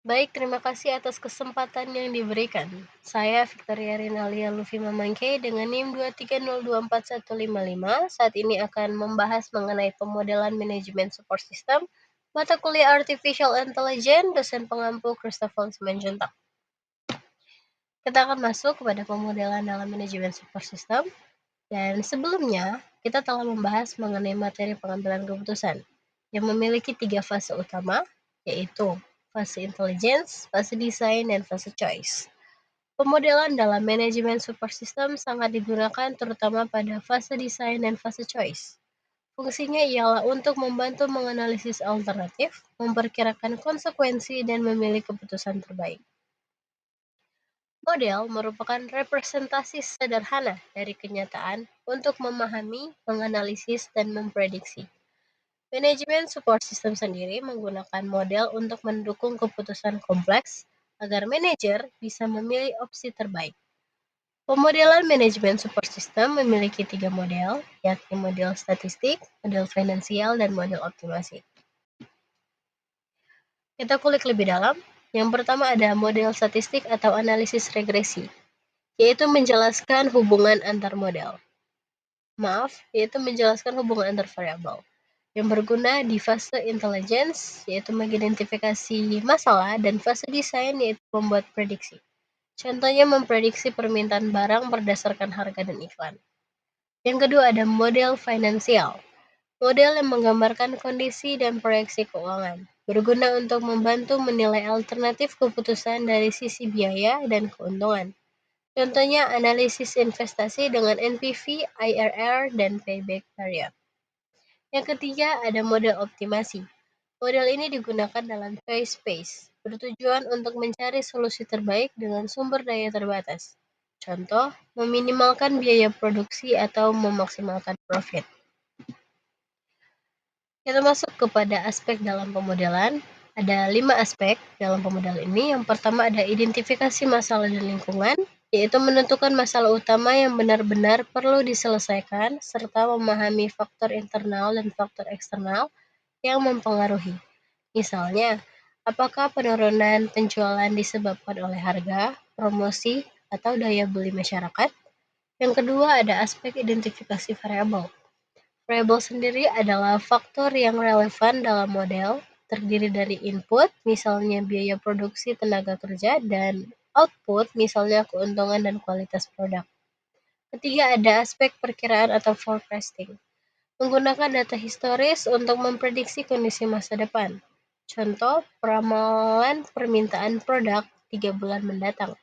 Baik, terima kasih atas kesempatan yang diberikan. Saya Victoria Rinalia Lufi Mamangke dengan NIM 2302415 saat ini akan membahas mengenai pemodelan manajemen support system, mata kuliah Artificial Intelligence, dosen pengampu Christopher Simanjuntak. Kita akan masuk kepada pemodelan dalam manajemen support system, dan sebelumnya kita telah membahas mengenai materi pengambilan keputusan yang memiliki 3 fase utama, yaitu fase intelligence, fase desain, dan fase choice. Pemodelan dalam manajemen support system sangat digunakan terutama pada fase desain dan fase choice. Fungsinya ialah untuk membantu menganalisis alternatif, memperkirakan konsekuensi, dan memilih keputusan terbaik. Model merupakan representasi sederhana dari kenyataan untuk memahami, menganalisis, dan memprediksi. Manajemen support system sendiri menggunakan model untuk mendukung keputusan kompleks agar manajer bisa memilih opsi terbaik. Pemodelan manajemen support system memiliki 3 model, yakni model statistik, model finansial, dan model optimasi. Kita kulik lebih dalam. Yang pertama ada model statistik atau analisis regresi, yaitu menjelaskan hubungan antar model. Yaitu menjelaskan hubungan antar variabel. Yang berguna di fase intelligence, yaitu mengidentifikasi masalah, dan fase desain, yaitu membuat prediksi. Contohnya memprediksi permintaan barang berdasarkan harga dan iklan. Yang kedua ada model finansial. Model yang menggambarkan kondisi dan proyeksi keuangan, berguna untuk membantu menilai alternatif keputusan dari sisi biaya dan keuntungan. Contohnya analisis investasi dengan NPV, IRR, dan payback period. Yang ketiga ada model optimasi. Model ini digunakan dalam choice space, bertujuan untuk mencari solusi terbaik dengan sumber daya terbatas. Contoh, meminimalkan biaya produksi atau memaksimalkan profit. Kita masuk kepada aspek dalam pemodelan. Ada 5 aspek dalam pemodelan ini. Yang pertama ada identifikasi masalah dan lingkungan, yaitu menentukan masalah utama yang benar-benar perlu diselesaikan, serta memahami faktor internal dan faktor eksternal yang mempengaruhi. Misalnya, apakah penurunan penjualan disebabkan oleh harga, promosi, atau daya beli masyarakat? Yang kedua ada aspek identifikasi variabel. Variabel sendiri adalah faktor yang relevan dalam model, terdiri dari input, misalnya biaya produksi tenaga kerja, dan output, misalnya keuntungan dan kualitas produk. Ketiga ada aspek perkiraan atau forecasting. Menggunakan data historis untuk memprediksi kondisi masa depan. Contoh, peramalan permintaan produk 3 bulan mendatang.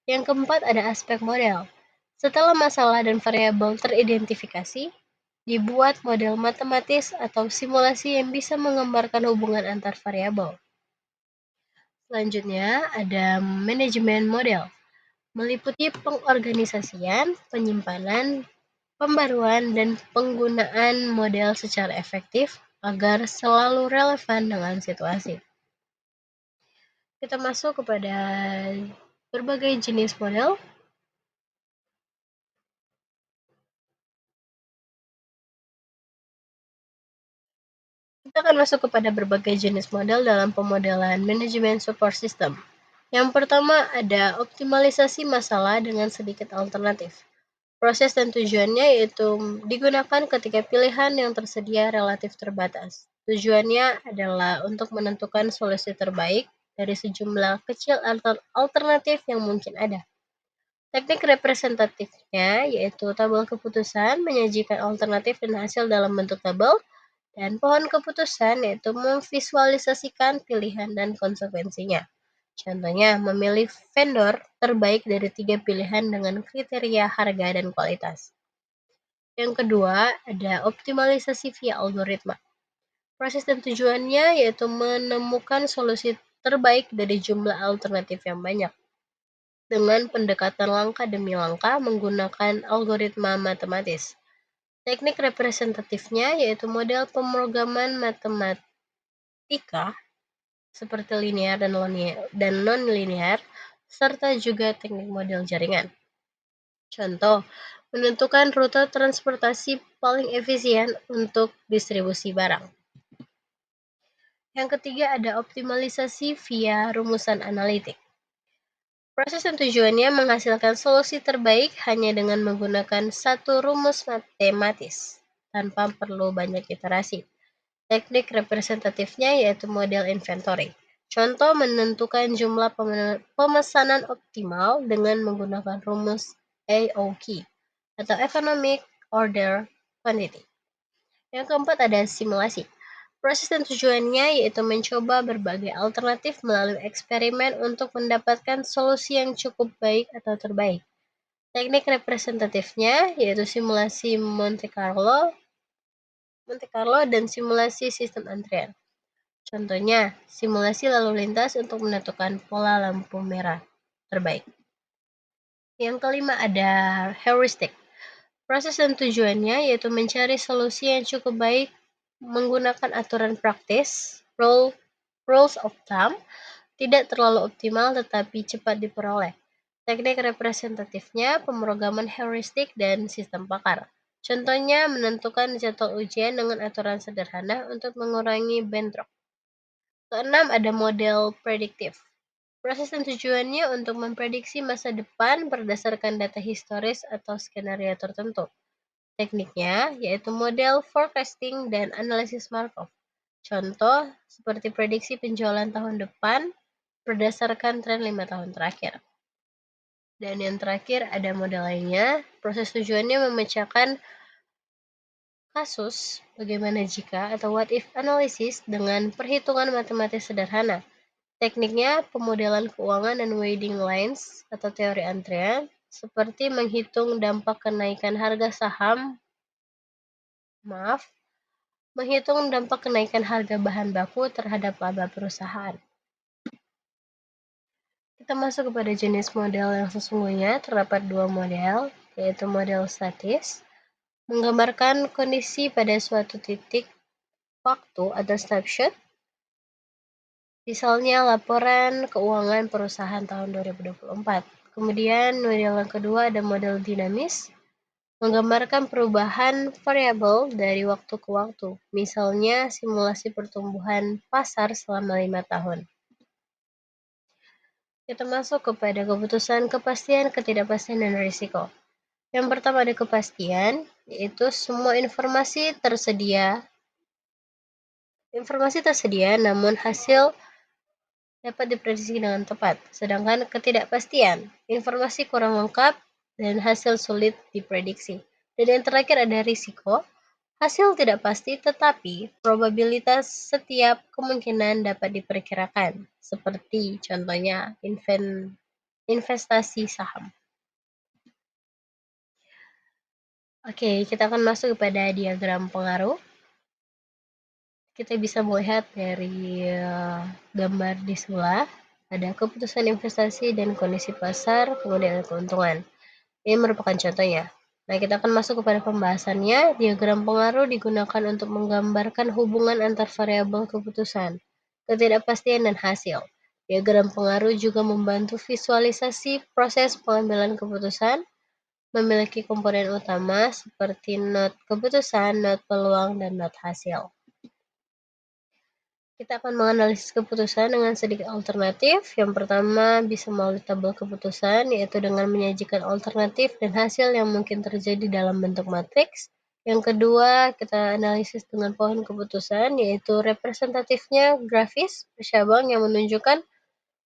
Yang keempat ada aspek model. Setelah masalah dan variabel teridentifikasi, dibuat model matematis atau simulasi yang bisa menggambarkan hubungan antar variabel. Selanjutnya ada manajemen model. Meliputi pengorganisasian, penyimpanan, pembaruan, dan penggunaan model secara efektif agar selalu relevan dengan situasi. Kita masuk kepada berbagai jenis model. Kita akan masuk kepada berbagai jenis model dalam pemodelan manajemen support system. Yang pertama ada optimalisasi masalah dengan sedikit alternatif. Proses dan tujuannya yaitu digunakan ketika pilihan yang tersedia relatif terbatas. Tujuannya adalah untuk menentukan solusi terbaik dari sejumlah kecil alternatif yang mungkin ada. Teknik representatifnya yaitu tabel keputusan menyajikan alternatif dan hasil dalam bentuk tabel, dan pohon keputusan yaitu memvisualisasikan pilihan dan konsekuensinya. Contohnya, memilih vendor terbaik dari 3 pilihan dengan kriteria harga dan kualitas. Yang kedua, ada optimalisasi via algoritma. Proses dan tujuannya yaitu menemukan solusi terbaik dari jumlah alternatif yang banyak. Dengan pendekatan langkah demi langkah menggunakan algoritma matematis. Teknik representatifnya yaitu model pemrograman matematika seperti linear dan non-linear, serta juga teknik model jaringan. Contoh, menentukan rute transportasi paling efisien untuk distribusi barang. Yang ketiga ada optimalisasi via rumusan analitik. Proses yang tujuannya menghasilkan solusi terbaik hanya dengan menggunakan satu rumus matematis, tanpa perlu banyak iterasi. Teknik representatifnya yaitu model inventory. Contoh menentukan jumlah pemesanan optimal dengan menggunakan rumus AOQ atau Economic Order Quantity. Yang keempat ada simulasi. Proses dan tujuannya yaitu mencoba berbagai alternatif melalui eksperimen untuk mendapatkan solusi yang cukup baik atau terbaik. Teknik representatifnya yaitu simulasi Monte Carlo dan simulasi sistem antrian. Contohnya, simulasi lalu lintas untuk menentukan pola lampu merah terbaik. Yang kelima ada heuristik. Proses dan tujuannya yaitu mencari solusi yang cukup baik menggunakan aturan praktis, rules of thumb, tidak terlalu optimal tetapi cepat diperoleh. Teknik representatifnya pemrograman heuristik dan sistem pakar. Contohnya menentukan jadwal ujian dengan aturan sederhana untuk mengurangi bentrok. Keenam ada model prediktif. Proses dan tujuannya untuk memprediksi masa depan berdasarkan data historis atau skenario tertentu. Tekniknya yaitu model forecasting dan analisis Markov. Contoh seperti prediksi penjualan tahun depan berdasarkan tren 5 tahun terakhir. Dan yang terakhir ada model lainnya. Proses tujuannya memecahkan kasus bagaimana jika atau what if analisis dengan perhitungan matematis sederhana. Tekniknya pemodelan keuangan dan weighting lines atau teori antrian seperti menghitung dampak kenaikan harga saham, menghitung dampak kenaikan harga bahan baku terhadap laba perusahaan. Kita masuk kepada jenis model yang sesungguhnya. Terdapat dua model, yaitu model statis, menggambarkan kondisi pada suatu titik waktu atau snapshot, misalnya laporan keuangan perusahaan tahun 2024. Kemudian model yang kedua ada model dinamis, menggambarkan perubahan variabel dari waktu ke waktu, misalnya simulasi pertumbuhan pasar selama 5 tahun. Kita masuk kepada keputusan, kepastian, ketidakpastian, dan risiko. Yang pertama ada kepastian, yaitu semua informasi tersedia namun hasil dapat diprediksi dengan tepat. Sedangkan ketidakpastian, informasi kurang lengkap dan hasil sulit diprediksi. Dan yang terakhir ada risiko, hasil tidak pasti tetapi probabilitas setiap kemungkinan dapat diperkirakan, seperti contohnya investasi saham. Oke, kita akan masuk kepada diagram pengaruh. Kita bisa melihat dari gambar di sebelah, ada keputusan investasi dan kondisi pasar, kemudian ada keuntungan. Ini merupakan contohnya. Nah, kita akan masuk kepada pembahasannya. Diagram pengaruh digunakan untuk menggambarkan hubungan antar variabel keputusan, ketidakpastian, dan hasil. Diagram pengaruh juga membantu visualisasi proses pengambilan keputusan, memiliki komponen utama seperti not keputusan, not peluang, dan not hasil. Kita akan menganalisis keputusan dengan sedikit alternatif. Yang pertama bisa melalui tabel keputusan, yaitu dengan menyajikan alternatif dan hasil yang mungkin terjadi dalam bentuk matriks. Yang kedua, kita analisis dengan pohon keputusan, yaitu representatifnya grafis bercabang yang menunjukkan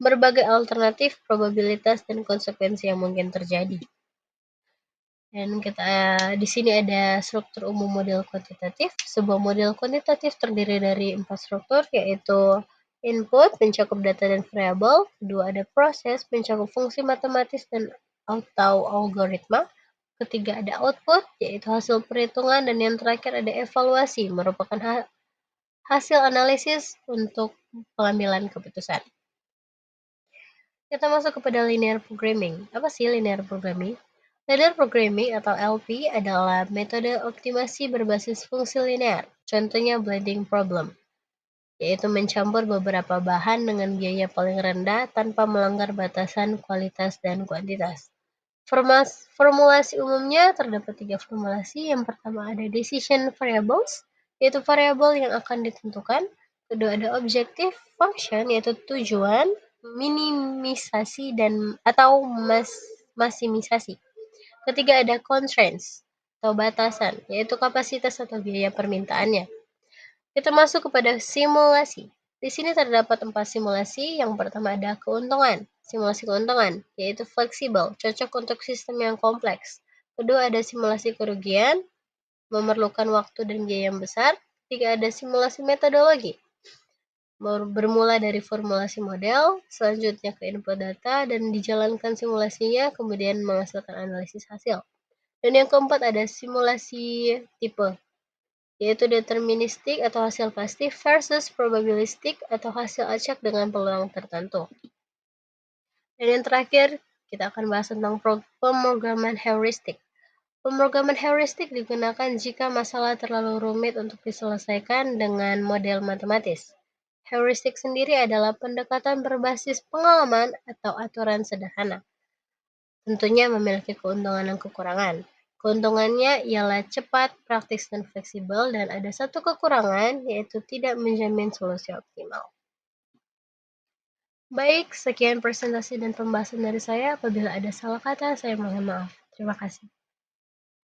berbagai alternatif, probabilitas, dan konsekuensi yang mungkin terjadi. Dan di sini ada struktur umum model kuantitatif. Sebuah model kuantitatif terdiri dari 4 struktur, yaitu input, mencakup data dan variabel. Kedua ada proses, mencakup fungsi matematis dan atau algoritma. Ketiga ada output, yaitu hasil perhitungan. Dan yang terakhir ada evaluasi, merupakan hasil analisis untuk pengambilan keputusan. Kita masuk kepada linear programming. Apa sih linear programming? Linear programming atau LP adalah metode optimasi berbasis fungsi linear. Contohnya blending problem, yaitu mencampur beberapa bahan dengan biaya paling rendah tanpa melanggar batasan kualitas dan kuantitas. Formulasi umumnya terdapat 3 formulasi. Yang pertama ada decision variables, yaitu variabel yang akan ditentukan. Kedua ada objective function, yaitu tujuan, minimisasi dan atau maksimisasi. Ketiga ada constraints atau batasan, yaitu kapasitas atau biaya permintaannya. Kita masuk kepada simulasi. Di sini terdapat 4 simulasi. Yang pertama ada keuntungan. Simulasi keuntungan, yaitu fleksibel, cocok untuk sistem yang kompleks. Kedua ada simulasi kerugian, memerlukan waktu dan biaya yang besar. Ketiga ada simulasi metodologi, bermula dari formulasi model, selanjutnya ke input data, dan dijalankan simulasinya, kemudian menghasilkan analisis hasil. Dan yang keempat ada simulasi tipe, yaitu deterministik atau hasil pasti versus probabilistik atau hasil acak dengan peluang tertentu. Dan yang terakhir, kita akan bahas tentang pemrograman heuristik. Pemrograman heuristik digunakan jika masalah terlalu rumit untuk diselesaikan dengan model matematis. Heuristik sendiri adalah pendekatan berbasis pengalaman atau aturan sederhana. Tentunya memiliki keuntungan dan kekurangan. Keuntungannya ialah cepat, praktis, dan fleksibel, dan ada satu kekurangan, yaitu tidak menjamin solusi optimal. Baik, sekian presentasi dan pembahasan dari saya. Apabila ada salah kata, saya mohon maaf. Terima kasih.